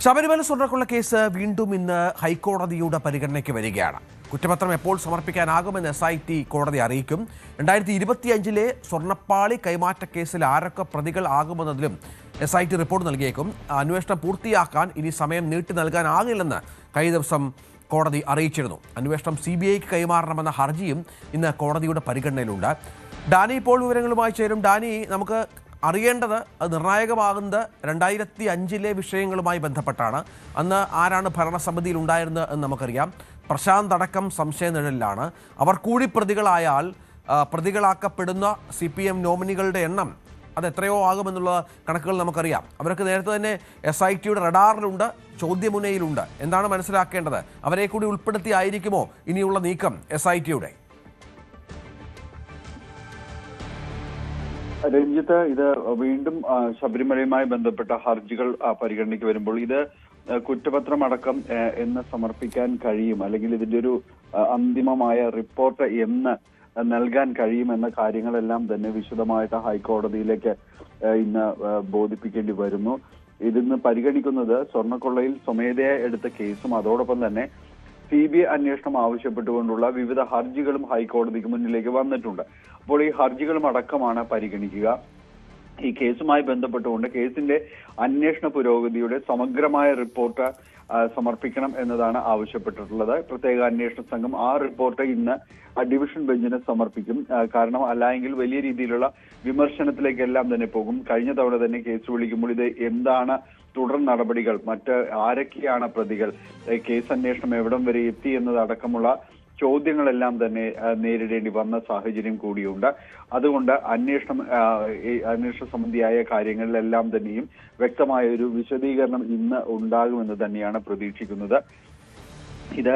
ശബരിമല സ്വർണ്ണക്കൊള്ള കേസ് വീണ്ടും ഇന്ന് ഹൈക്കോടതിയുടെ പരിഗണനയ്ക്ക് വരികയാണ്. കുറ്റപത്രം എപ്പോൾ സമർപ്പിക്കാനാകുമെന്ന് SIT കോടതി അറിയിക്കും. 2025 സ്വർണ്ണപ്പാളി കൈമാറ്റ കേസിൽ ആരൊക്കെ പ്രതികൾ ആകുമെന്നതിലും SIT റിപ്പോർട്ട് നൽകിയേക്കും. അന്വേഷണം പൂർത്തിയാക്കാൻ ഇനി സമയം നീട്ടി നൽകാനാകില്ലെന്ന് കഴിഞ്ഞ ദിവസം കോടതി അറിയിച്ചിരുന്നു. അന്വേഷണം CBIക്ക് കൈമാറണമെന്ന ഹർജിയും ഇന്ന് കോടതിയുടെ പരിഗണനയിലുണ്ട്. ഡാനി ഇപ്പോൾ വിവരങ്ങളുമായി ചേരും. ഡാനി, നമുക്ക് അറിയേണ്ടത് അത് നിർണായകമാകുന്നത് 2005 വിഷയങ്ങളുമായി ബന്ധപ്പെട്ടാണ്. അന്ന് ആരാണ് ഭരണസമിതിയിൽ ഉണ്ടായിരുന്നത് എന്ന് നമുക്കറിയാം. പ്രശാന്ത് അടക്കം സംശയനിഴലിലാണ്. അവർ കൂടി പ്രതികളായാൽ പ്രതികളാക്കപ്പെടുന്ന CPM നോമിനികളുടെ എണ്ണം അത് എത്രയോ ആകുമെന്നുള്ള കണക്കുകൾ നമുക്കറിയാം. അവർക്ക് നേരത്തെ തന്നെ SITയുടെ റഡാറിലുണ്ട്, ചോദ്യമുനയിലുണ്ട്. എന്താണ് മനസ്സിലാക്കേണ്ടത്? അവരെ കൂടി ഉൾപ്പെടുത്തിയായിരിക്കുമോ ഇനിയുള്ള നീക്കം SITയുടെ? രഞ്ജിത്ത്, ഇത് വീണ്ടും ശബരിമലയുമായി ബന്ധപ്പെട്ട ഹർജികൾ പരിഗണനയ്ക്ക് വരുമ്പോൾ ഇത് കുറ്റപത്രമടക്കം എന്ന് സമർപ്പിക്കാൻ കഴിയും, അല്ലെങ്കിൽ ഇതിന്റെ ഒരു അന്തിമമായ റിപ്പോർട്ട് എന്ന് നൽകാൻ കഴിയുമെന്ന കാര്യങ്ങളെല്ലാം തന്നെ വിശദമായിട്ട് ഹൈക്കോടതിയിലേക്ക് ഇന്ന് ബോധിപ്പിക്കേണ്ടി വരുന്നു. ഇതിന്ന് പരിഗണിക്കുന്നത് സ്വർണ്ണക്കൊള്ളയിൽ സ്വമേധയാ എടുത്ത കേസും അതോടൊപ്പം തന്നെ CBI അന്വേഷണം ആവശ്യപ്പെട്ടുകൊണ്ടുള്ള വിവിധ ഹർജികളും ഹൈക്കോടതിക്ക് മുന്നിലേക്ക് വന്നിട്ടുണ്ട്. അപ്പോൾ ഈ ഹർജികളും അടക്കമാണ് പരിഗണിക്കുക. ഈ കേസുമായി ബന്ധപ്പെട്ടുകൊണ്ട് കേസിന്റെ അന്വേഷണ പുരോഗതിയുടെ സമഗ്രമായ റിപ്പോർട്ട് സമർപ്പിക്കണം എന്നതാണ് ആവശ്യപ്പെട്ടിട്ടുള്ളത്. പ്രത്യേക അന്വേഷണ സംഘം ആ റിപ്പോർട്ട് ഇന്ന് ഡിവിഷൻ ബെഞ്ചിന് സമർപ്പിക്കും. കാരണം അല്ലായെങ്കിൽ വലിയ രീതിയിലുള്ള വിമർശനത്തിലേക്കെല്ലാം തന്നെ പോകും. കഴിഞ്ഞ തവണ തന്നെ കേസ് വിളിക്കുമ്പോൾ ഇത് എന്താണ് തുടർ നടപടികൾ, മറ്റ് ആരൊക്കെയാണ് പ്രതികൾ, കേസ് അന്വേഷണം എവിടം വരെ എത്തി എന്നതടക്കമുള്ള ചോദ്യങ്ങളെല്ലാം തന്നെ നേരിടേണ്ടി വന്ന സാഹചര്യം കൂടിയുണ്ട്. അതുകൊണ്ട് അന്വേഷണ സംബന്ധിയായ കാര്യങ്ങളിലെല്ലാം തന്നെയും വ്യക്തമായ ഒരു വിശദീകരണം ഇന്ന് ഉണ്ടാകുമെന്ന് തന്നെയാണ് പ്രതീക്ഷിക്കുന്നത്. ഇത്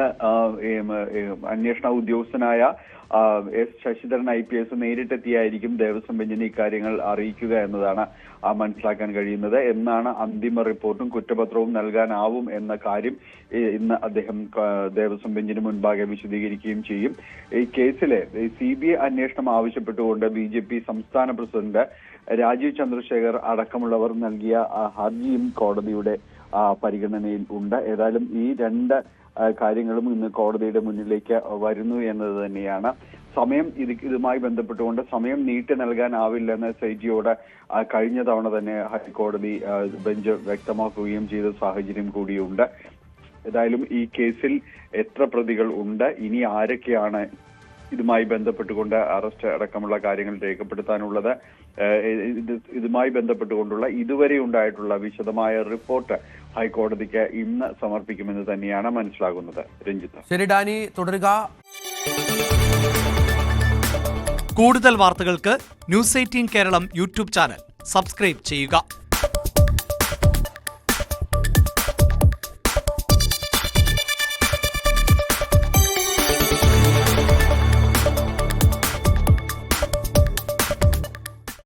അന്വേഷണ ഉദ്യോഗസ്ഥനായ S. ശശിധരൻ IPS നേരിട്ടെത്തിയായിരിക്കും ദേവസ്വം ബെഞ്ചിന് ഇക്കാര്യങ്ങൾ അറിയിക്കുക എന്നതാണ് മനസ്സിലാക്കാൻ കഴിയുന്നത്. എന്നാണ് അന്തിമ റിപ്പോർട്ടും കുറ്റപത്രവും നൽകാനാവും എന്ന കാര്യം ഇന്ന് അദ്ദേഹം ദേവസ്വം ബെഞ്ചിന് മുൻപാകെ വിശദീകരിക്കുകയും ചെയ്യും. ഈ കേസിലെ CBI അന്വേഷണം ആവശ്യപ്പെട്ടുകൊണ്ട് BJP സംസ്ഥാന പ്രസിഡന്റ് രാജീവ് ചന്ദ്രശേഖർ അടക്കമുള്ളവർ നൽകിയ ഹർജിയും കോടതിയുടെ പരിഗണനയിൽ ഉണ്ട്. ഏതായാലും ഈ രണ്ട് കാര്യങ്ങളും ഇന്ന് കോടതിയുടെ മുന്നിലേക്ക് വരുന്നു എന്നത് തന്നെയാണ്. സമയം ഇതുമായി ബന്ധപ്പെട്ടുകൊണ്ട് സമയം നീട്ടി നൽകാനാവില്ലെന്ന് SITയോട് കഴിഞ്ഞ തവണ തന്നെ ഹൈക്കോടതി ബെഞ്ച് വ്യക്തമാക്കുകയും ചെയ്ത സാഹചര്യം കൂടിയുണ്ട്. ഏതായാലും ഈ കേസിൽ എത്ര പ്രതികൾ ഉണ്ട്, ഇനി ആരൊക്കെയാണ് ഇതുമായി ബന്ധപ്പെട്ടുകൊണ്ട് അറസ്റ്റ് അടക്കമുള്ള കാര്യങ്ങൾ രേഖപ്പെടുത്താനുള്ളത്, ഇതുമായി ബന്ധപ്പെട്ടുകൊണ്ടുള്ള ഇതുവരെ ഉണ്ടായിട്ടുള്ള വിശദമായ റിപ്പോർട്ട് ഹൈക്കോടതിക്ക് ഇന്ന് സമർപ്പിക്കുമെന്ന് തന്നെയാണ് മനസ്സിലാകുന്നത്. രഞ്ജിത്ത്. ശരി ഡാനി, തുടരുക. കൂടുതൽ വാർത്തകൾക്ക് News 18 Keralam YouTube channel subscribe ചെയ്യുക.